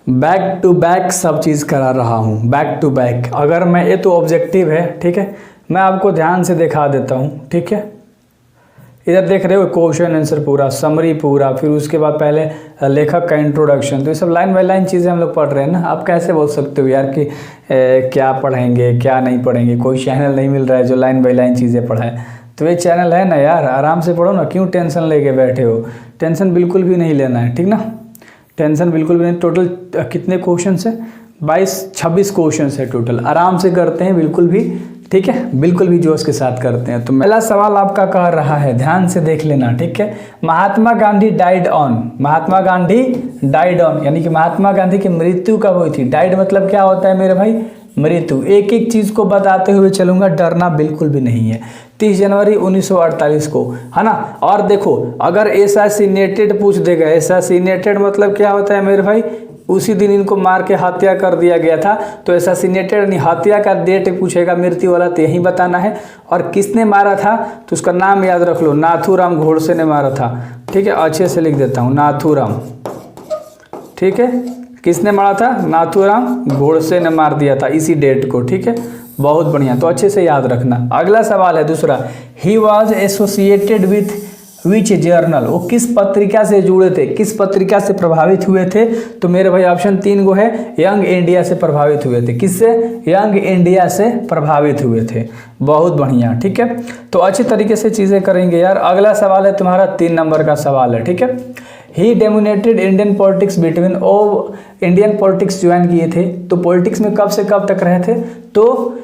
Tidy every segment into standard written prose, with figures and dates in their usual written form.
Back to back सब चीज़ करा रहा हूँ, बैक टू बैक। अगर मैं, ये तो ऑब्जेक्टिव है, ठीक है, मैं आपको ध्यान से दिखा देता हूँ, ठीक है। इधर देख रहे हो क्वेश्चन आंसर पूरा, समरी पूरा, फिर उसके बाद पहले लेखक का इंट्रोडक्शन। तो ये सब लाइन बाय लाइन चीज़ें हम लोग पढ़ रहे हैं ना। आप कैसे बोल सकते हो यार कि क्या पढ़ेंगे क्या नहीं पढ़ेंगे, कोई चैनल नहीं मिल रहा है जो लाइन बाय लाइन चीज़ें पढ़ाए। तो ये चैनल है ना यार, आराम से पढ़ो ना, क्यों टेंशन लेके बैठे हो। टेंशन बिल्कुल भी नहीं लेना है, ठीक ना, टेंशन बिल्कुल भी नहीं। टोटल कितने क्वेश्चन है? 22-26 क्वेश्चन है टोटल। आराम से करते हैं बिल्कुल भी, ठीक है, बिल्कुल भी जोश के साथ करते हैं। तो पहला सवाल आपका कह रहा है, ध्यान से देख लेना, ठीक है। Mahatma Gandhi died on, Mahatma Gandhi died on यानी कि महात्मा गांधी की मृत्यु कब हुई थी। डाइड मतलब क्या होता है मेरे भाई? मृत्यु। एक एक चीज़ को बताते हुए चलूंगा, डरना बिल्कुल भी नहीं है। 30 जनवरी 1948 को, है ना। और देखो, अगर एसासिनेटेड पूछ देगा, एसासिनेटेड मतलब क्या होता है मेरे भाई? उसी दिन इनको मार के हत्या कर दिया गया था। तो एसासिनेटेड नहीं, हत्या का डेट पूछेगा मृत्यु वाला, तो यही बताना है। और किसने मारा था तो उसका नाम याद रख लो, नाथूराम गोडसे ने मारा था, ठीक है। अच्छे से लिख देता हूँ, नाथूराम, ठीक है। किसने मारा था? नाथूराम गोडसे ने मार दिया था इसी डेट को, ठीक है। बहुत बढ़िया, तो अच्छे से याद रखना। अगला सवाल है दूसरा, he was associated with which journal, वो किस पत्रिका से जुड़े थे, किस पत्रिका से प्रभावित हुए थे। तो मेरे भाई ऑप्शन 3 गो है, यंग इंडिया से प्रभावित हुए थे। किससे? यंग इंडिया से प्रभावित हुए थे। बहुत बढ़िया, ठीक है। तो अच्छी तरीके से चीज़ें करेंगे यार। अगला सवाल है तुम्हारा 3 नंबर का सवाल है, ठीक है। ही डेमोनेटेड इंडियन पॉलिटिक्स बिटवीन, ओ इंडियन पॉलिटिक्स ज्वाइन किए थे, तो पॉलिटिक्स में कब से कब तक रहे थे? तो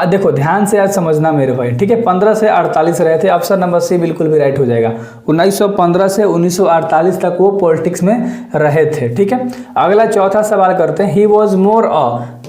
देखो ध्यान से आज समझना मेरे भाई, ठीक है। 15 से 48 रहे थे, ऑप्शन नंबर सी बिल्कुल भी राइट हो जाएगा। 1915 से 1948 तक वो पॉलिटिक्स में रहे थे, ठीक है। अगला चौथा सवाल करते हैं, he was more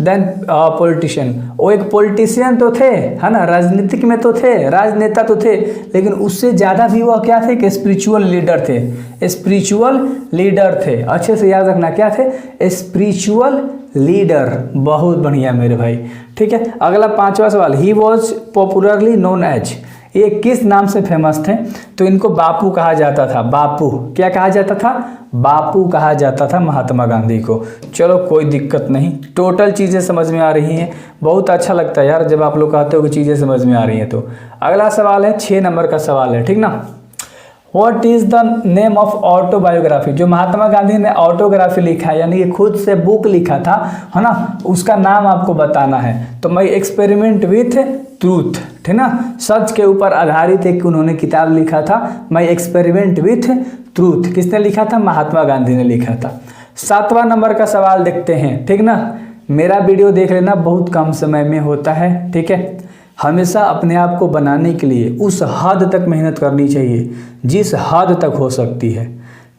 than politician, वो एक पॉलिटिशियन तो थे, है ना, राजनीतिक में तो थे, राजनेता तो थे, लेकिन उससे ज़्यादा भी वह क्या थे कि स्पिरिचुअल लीडर थे, स्पिरिचुअल लीडर थे। अच्छे से याद रखना, क्या थे? Spiritual leader. बहुत बढ़िया मेरे भाई, ठीक है। अगला 5वां सवाल, he was popularly known as, ये किस नाम से फेमस थे? तो इनको बापू कहा जाता था। बापू, क्या कहा जाता था? बापू कहा जाता था महात्मा गांधी को। चलो कोई दिक्कत नहीं, टोटल चीज़ें समझ में आ रही हैं। बहुत अच्छा लगता है यार जब आप लोग कहते हो कि चीज़ें समझ में आ रही हैं। तो अगला सवाल है 6 नंबर का सवाल है, ठीक ना। What is the name of autobiography, जो महात्मा गांधी ने ऑटोग्राफी लिखा है यानी कि खुद से बुक लिखा था, है ना, उसका नाम आपको बताना है। तो माई एक्सपेरिमेंट विथ ट्रूथ, ठीक ना, सच के ऊपर आधारित एक उन्होंने किताब लिखा था, माई एक्सपेरिमेंट विथ ट्रूथ। किसने लिखा था? महात्मा गांधी ने लिखा था। 7वां नंबर का सवाल देखते हैं, ठीक ना। मेरा वीडियो देख लेना, बहुत कम समय में होता है, ठीक है। हमेशा अपने आप को बनाने के लिए उस हद तक मेहनत करनी चाहिए जिस हद तक हो सकती है,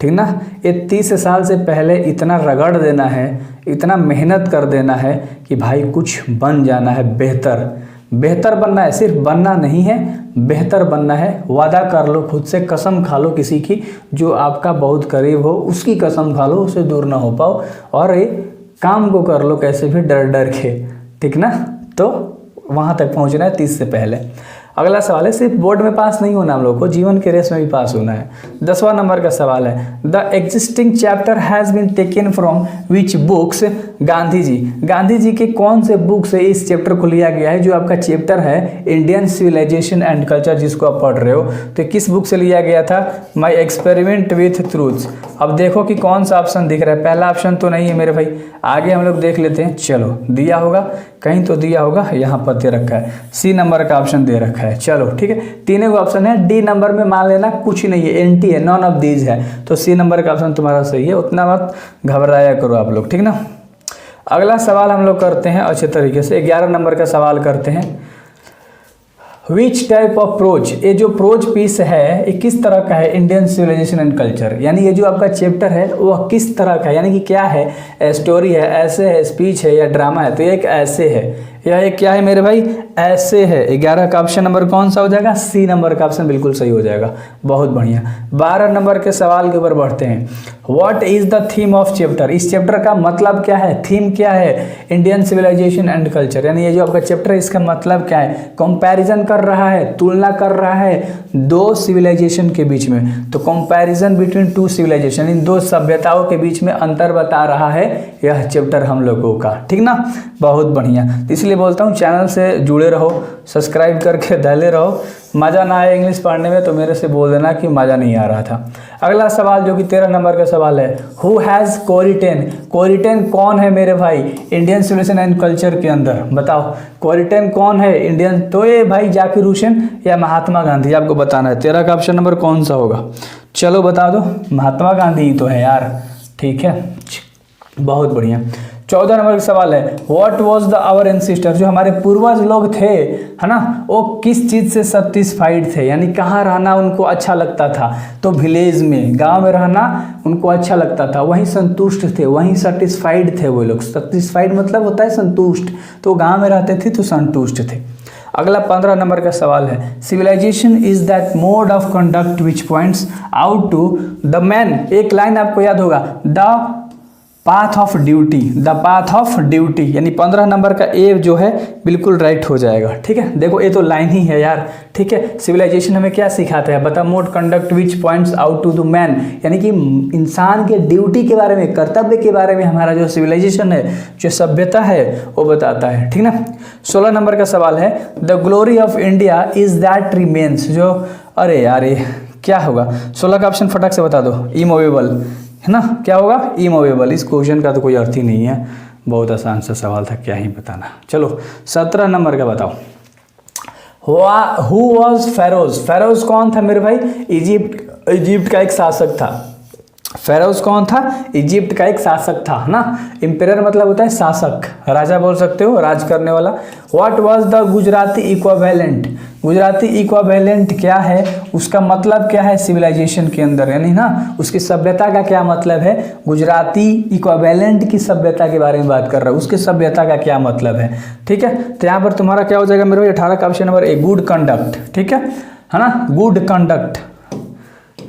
ठीक ना। ये 30 साल से पहले इतना रगड़ देना है, इतना मेहनत कर देना है कि भाई कुछ बन जाना है, बेहतर बेहतर बनना है। सिर्फ बनना नहीं है, बेहतर बनना है। वादा कर लो खुद से, कसम खा लो किसी की जो आपका बहुत करीब हो, उसकी कसम खा लो, उससे दूर ना हो पाओ, और ये काम को कर लो कैसे भी डर डर के, ठीक ना। तो वहाँ तक पहुँचना है 30 से पहले। अगला सवाल है, सिर्फ बोर्ड में पास नहीं होना हम लोग को, जीवन के रेस में भी पास होना है। 10वां नंबर का सवाल है, the existing chapter has been taken from which books. Gandhi ji, Gandhi ji के कौन से बुक से इस चैप्टर को लिया गया है? जो आपका चैप्टर है इंडियन सिविलाइजेशन एंड कल्चर, जिसको आप पढ़ रहे हो, तो किस बुक से लिया गया था? My experiment with truth. अब देखो कि कौन सा ऑप्शन दिख रहा है। पहला ऑप्शन तो नहीं है मेरे भाई, आगे हम लोग देख लेते हैं। चलो, दिया होगा कहीं तो, दिया होगा, यहाँ पर दे रखा है, सी नंबर का ऑप्शन दे रखा है। चलो ठीक है, तीनों का ऑप्शन है। डी नंबर में मान लेना कुछ नहीं है, एंटी है, नॉन ऑफ दीज है, तो सी नंबर का ऑप्शन तुम्हारा सही है। उतना मत घबराया करो आप लोग, ठीक ना। अगला सवाल हम लोग करते हैं अच्छे तरीके से, 11 नंबर का सवाल करते हैं। विच टाइप ऑफ प्रोज, ये जो प्रोज पीस है ये किस तरह का है? इंडियन सिविलाइजेशन एंड कल्चर, यानी ये जो आपका चैप्टर है वह किस तरह का है, यानी कि क्या है? स्टोरी है, ऐसे है, स्पीच है या ड्रामा है? तो ये एक ऐसे है, यह एक क्या है मेरे भाई? ऐसे है। 11 का ऑप्शन नंबर कौन सा हो जाएगा? सी नंबर का ऑप्शन बिल्कुल सही हो जाएगा। बहुत बढ़िया। 12 नंबर के सवाल के ऊपर बढ़ते हैं। What is the theme of chapter, इस चैप्टर का मतलब क्या है? थीम क्या है? इंडियन सिविलाइजेशन एंड कल्चर, यानी ये जो आपका चैप्टर है इसका मतलब क्या है? कंपैरिजन कर रहा है, तुलना कर रहा है दो सिविलाइजेशन के बीच में। तो कंपैरिजन बिटवीन टू सिविलाइजेशन, इन दो सभ्यताओं के बीच में अंतर बता रहा है यह चैप्टर हम लोगों का, ठीक ना। बहुत बढ़िया, इसलिए बोलता हूँ चैनल से जुड़े रहो, सब्सक्राइब करके डाले रहो। मज़ा ना आए इंग्लिश पढ़ने में तो मेरे से बोल देना कि मज़ा नहीं आ रहा था। अगला सवाल जो कि 13 नंबर का सवाल है, हु हैज़ कोरिटेन। कोरिटेन कौन है मेरे भाई इंडियन सिविलाइजेशन एंड कल्चर के अंदर, बताओ कोरिटेन कौन है इंडियन। तो ये भाई जाकिर हुसैन या महात्मा गांधी, आपको बताना है। 13 का ऑप्शन नंबर कौन सा होगा, चलो बता दो। महात्मा गांधी ही तो है यार, ठीक है, बहुत बढ़िया। 14 नंबर का सवाल है, what was the our ancestor, जो हमारे पूर्वज लोग थे, है ना, वो किस चीज़ से सेटिस्फाइड थे, यानी कहाँ रहना उनको अच्छा लगता था। तो विलेज में, गांव में रहना उनको अच्छा लगता था, वहीं संतुष्ट थे, वहीं सेटिस्फाइड थे वो लोग। सेटिस्फाइड मतलब होता है संतुष्ट, तो गाँव में रहते थे तो संतुष्ट थे। अगला 15 नंबर का सवाल है, civilization is that mode of conduct which points out to the man. एक लाइन आपको याद होगा, the path of duty, the path of duty, यानी 15 नंबर का ए जो है बिल्कुल राइट हो जाएगा, ठीक है। देखो ये तो लाइन ही है यार, ठीक है। सिविलाइजेशन हमें क्या सिखाता है, बता mode conduct which points out to the man, यानी कि इंसान के ड्यूटी के बारे में, कर्तव्य के बारे में हमारा जो सिविलाइजेशन है, जो सभ्यता है वो बताता है, ठीक ना। 16 नंबर का सवाल है, the glory of India is that remains, जो अरे यार ये क्या होगा, 16 का ऑप्शन फटाक से बता दो। इमूवेबल है ना, क्या होगा, इमूवेबल। इस क्वेश्चन का तो कोई अर्थ ही नहीं है, बहुत आसान सा सवाल था, क्या ही बताना। चलो 17 नंबर का बताओ, हु वॉज फेरोज। फेरोज कौन था मेरे भाई, इजिप्ट का एक शासक था। फेरोज कौन था, इजिप्ट का एक शासक था ना। एम्पेरर मतलब होता है शासक, राजा बोल सकते हो, राज करने वाला। What was the Gujarati equivalent. Gujarati equivalent क्या है, उसका मतलब क्या है सिविलाइजेशन के अंदर, यानी ना उसकी सभ्यता का क्या मतलब है। गुजराती इक्वावेलेंट की सभ्यता के बारे में बात कर रहा है, उसकी सभ्यता का क्या मतलब है, ठीक है। तो यहाँ पर तुम्हारा क्या हो जाएगा मेरे भाई, 18 का option number A, good conduct, ठीक है ना, गुड कंडक्ट।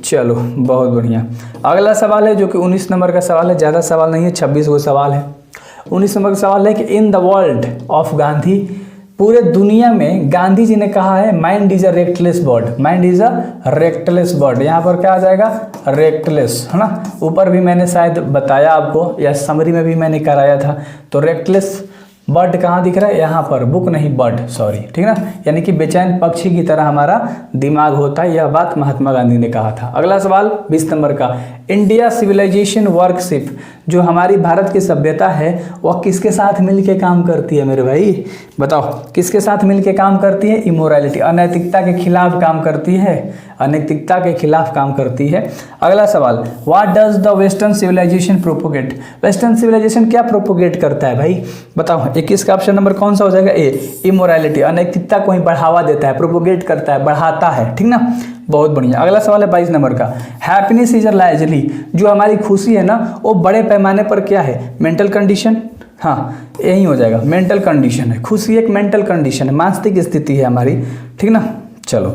चलो बहुत बढ़िया। अगला सवाल है जो कि 19 नंबर का सवाल है, ज़्यादा सवाल नहीं है, 26 गो सवाल है। 19 नंबर का सवाल है कि in the world of Gandhi, पूरे दुनिया में गांधी जी ने कहा है mind is a restless bird, mind is a restless bird. यहाँ पर क्या आ जाएगा, रेक्टलेस, है ना। ऊपर भी मैंने शायद बताया आपको, या समरी में भी मैंने कराया था। तो रेक्टलेस बर्ड कहाँ दिख रहा है, यहाँ पर, बुक नहीं बर्ड, सॉरी, ठीक ना। यानी कि बेचैन पक्षी की तरह हमारा दिमाग होता है, यह बात महात्मा गांधी ने कहा था। अगला सवाल 20 नंबर का, इंडिया सिविलाइजेशन वर्कशिप, जो हमारी भारत की सभ्यता है वह किसके साथ मिलके काम करती है मेरे भाई, बताओ किसके साथ मिलके काम करती है। इमोरलिटी, अनैतिकता के खिलाफ काम करती है, अनैतिकता के खिलाफ काम करती है। अगला सवाल, what does the western civilization propagate. Western civilization क्या प्रोपोगेट करता है भाई, बताओ। 21 का ऑप्शन नंबर कौन सा हो जाएगा, ए, इमोरलिटी, अनैतिकता को ही बढ़ावा देता है, प्रोपोगेट करता है, बढ़ाता है, ठीक ना, बहुत बढ़िया। अगला सवाल है 22 नंबर का, हैप्पीनेस इज लार्जली, जो हमारी खुशी है ना वो बड़े पैमाने पर क्या है, मेंटल कंडीशन। हाँ यही हो जाएगा, मेंटल कंडीशन है, खुशी एक मेंटल कंडीशन है, मानसिक स्थिति है हमारी, ठीक ना। चलो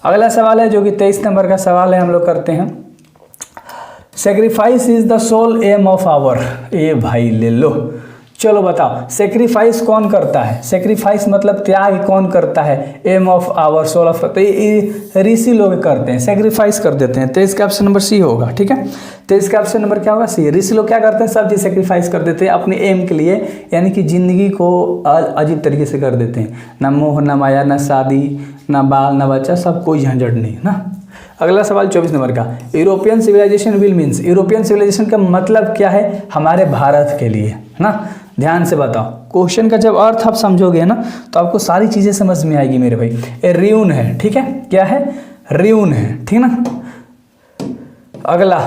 अगला सवाल है जो कि 23 नंबर का सवाल है, हम लोग करते हैं। Sacrifice is the soul aim of our, ए भाई ले लो। चलो बताओ सेक्रीफाइस कौन करता है, सेक्रीफाइस मतलब त्याग कौन करता है, aim of our, soul of, तो ये ऋषि लोग करते हैं, सेक्रीफाइस कर देते हैं। 23 का ऑप्शन नंबर सी होगा, ठीक है। 23 का ऑप्शन नंबर क्या होगा, सी। ऋषि लोग क्या करते हैं, सब चीज़ सेक्रीफाइस कर देते हैं अपने एम के लिए, यानी कि ज़िंदगी को अजीब तरीके से कर देते हैं, ना मोह ना माया ना शादी ना बाल ना बच्चा, सब कोई झंझट नहीं ना। अगला सवाल 24 नंबर का, European civilization will means, European civilization का मतलब क्या है हमारे भारत के लिए, है ना। ध्यान से बताओ, क्वेश्चन का जब अर्थ आप समझोगे ना तो आपको सारी चीज़ें समझ में आएगी मेरे भाई। ए रियून है, ठीक है, क्या है, रियून है, ठीक ना। अगला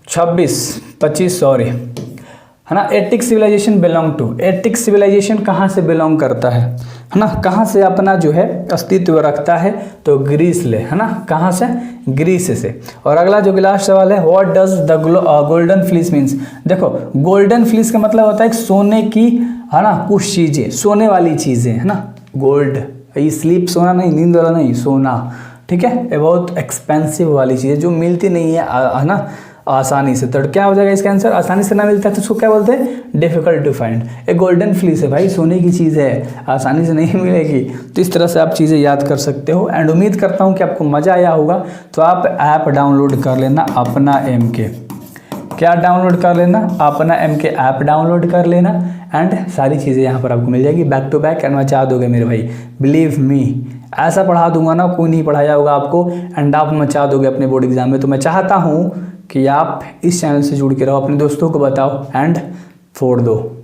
25 सॉरी, है ना। Attic civilization belong to, Attic civilization कहाँ से बिलोंग करता है ना, कहाँ से अपना जो है अस्तित्व रखता है, तो ग्रीस ले, है ना, कहाँ से, ग्रीस से। और अगला जो लास्ट सवाल है, what does the golden fleece means. देखो गोल्डन फ्लीस का मतलब होता है सोने की, है ना, कुछ चीज़ें, सोने वाली चीज़ें, है ना। गोल्ड, ये स्लीप सोना नहीं, नींद वाला नहीं, सोना, ठीक है। ये बहुत एक्सपेंसिव वाली चीज़ है जो मिलती नहीं है ना, आसानी से। तो क्या हो जाएगा इसका आंसर, आसानी से ना मिलता है तो उसको क्या बोलते हैं, डिफिकल्ट टू फाइंड। एक गोल्डन फ्लीस है भाई, सोने की चीज़ है, आसानी से नहीं मिलेगी। तो इस तरह से आप चीज़ें याद कर सकते हो। एंड उम्मीद करता हूँ कि आपको मज़ा आया होगा। तो आप ऐप डाउनलोड कर लेना अपना MK, क्या डाउनलोड कर लेना, अपना MK ऐप डाउनलोड कर लेना। एंड सारी चीज़ें यहाँ पर आपको मिल जाएगी बैक टू बैक। एंड मचा दोगे मेरे भाई, बिलीव मी, ऐसा पढ़ा दूंगा ना, कोई नहीं पढ़ाया होगा आपको। एंड आप मचा दोगे अपने बोर्ड एग्जाम में। तो मैं चाहता हूँ कि आप इस चैनल से जुड़ के रहो, अपने दोस्तों को बताओ एंड फोड़ दो।